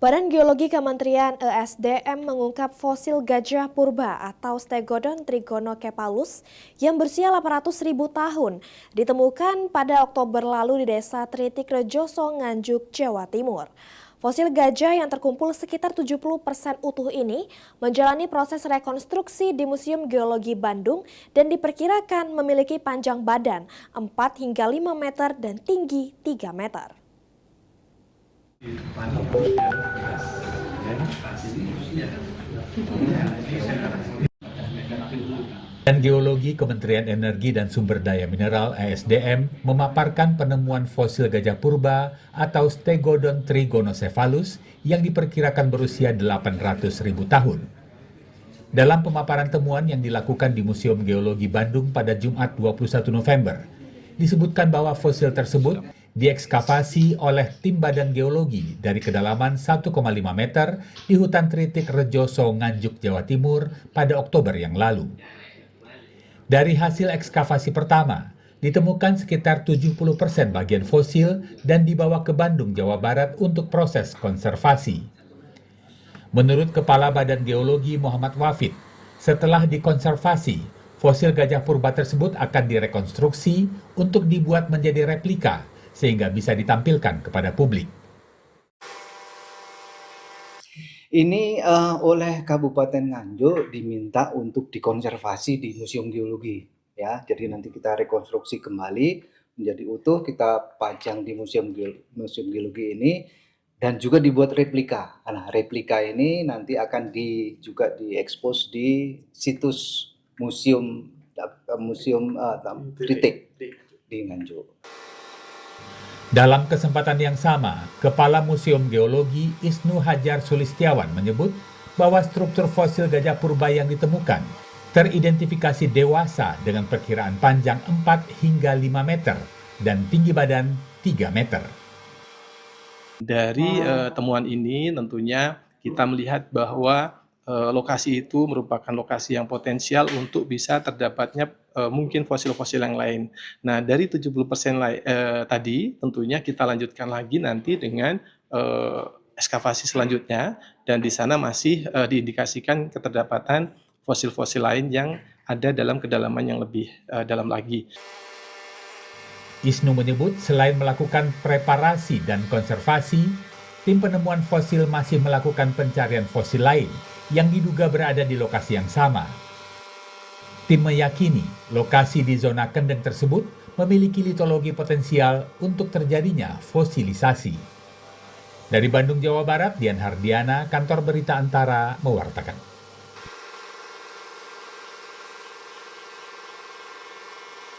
Badan Geologi Kementerian ESDM mengungkap fosil gajah purba atau Stegodon trigonocephalus yang berusia 800.000 tahun ditemukan pada Oktober lalu di Desa Tritik Rejoso, Nganjuk, Jawa Timur. Fosil gajah yang terkumpul sekitar 70% utuh ini menjalani proses rekonstruksi di Museum Geologi Bandung dan diperkirakan memiliki panjang badan 4 hingga 5 meter dan tinggi 3 meter. Dan Geologi Kementerian Energi dan Sumber Daya Mineral (ESDM) memaparkan penemuan fosil gajah purba atau Stegodon trigonocephalus yang diperkirakan berusia 800.000 tahun. Dalam pemaparan temuan yang dilakukan di Museum Geologi Bandung pada Jumat 21 November, disebutkan bahwa fosil tersebut diekskavasi oleh tim Badan Geologi dari kedalaman 1,5 meter di hutan Tritik Rejoso, Nganjuk, Jawa Timur pada Oktober yang lalu. Dari hasil ekskavasi pertama, ditemukan sekitar 70% bagian fosil dan dibawa ke Bandung, Jawa Barat untuk proses konservasi. Menurut Kepala Badan Geologi Muhammad Wafid, setelah dikonservasi, fosil gajah purba tersebut akan direkonstruksi untuk dibuat menjadi replika sehingga bisa ditampilkan kepada publik. Ini oleh Kabupaten Nganjuk diminta untuk dikonservasi di Museum Geologi, ya. Jadi nanti kita rekonstruksi kembali menjadi utuh, kita pajang di Museum Geologi ini dan juga dibuat replika. Nah, replika ini nanti akan juga diekspos di situs Museum Tritik di Nganjuk. Dalam kesempatan yang sama, Kepala Museum Geologi Isnu Hajar Sulistiawan menyebut bahwa struktur fosil gajah purba yang ditemukan teridentifikasi dewasa dengan perkiraan panjang 4 hingga 5 meter dan tinggi badan 3 meter. Dari temuan ini tentunya kita melihat bahwa lokasi itu merupakan lokasi yang potensial untuk bisa terdapatnya mungkin fosil-fosil yang lain. Nah, dari 70% tadi tentunya kita lanjutkan lagi nanti dengan ekskavasi selanjutnya dan di sana masih diindikasikan keterdapatan fosil-fosil lain yang ada dalam kedalaman yang lebih dalam lagi. Isnu menyebut selain melakukan preparasi dan konservasi, tim penemuan fosil masih melakukan pencarian fosil lain yang diduga berada di lokasi yang sama. Tim meyakini lokasi di zona kendeng tersebut memiliki litologi potensial untuk terjadinya fosilisasi. Dari Bandung, Jawa Barat, Dian Hardiana, Kantor Berita Antara, mewartakan.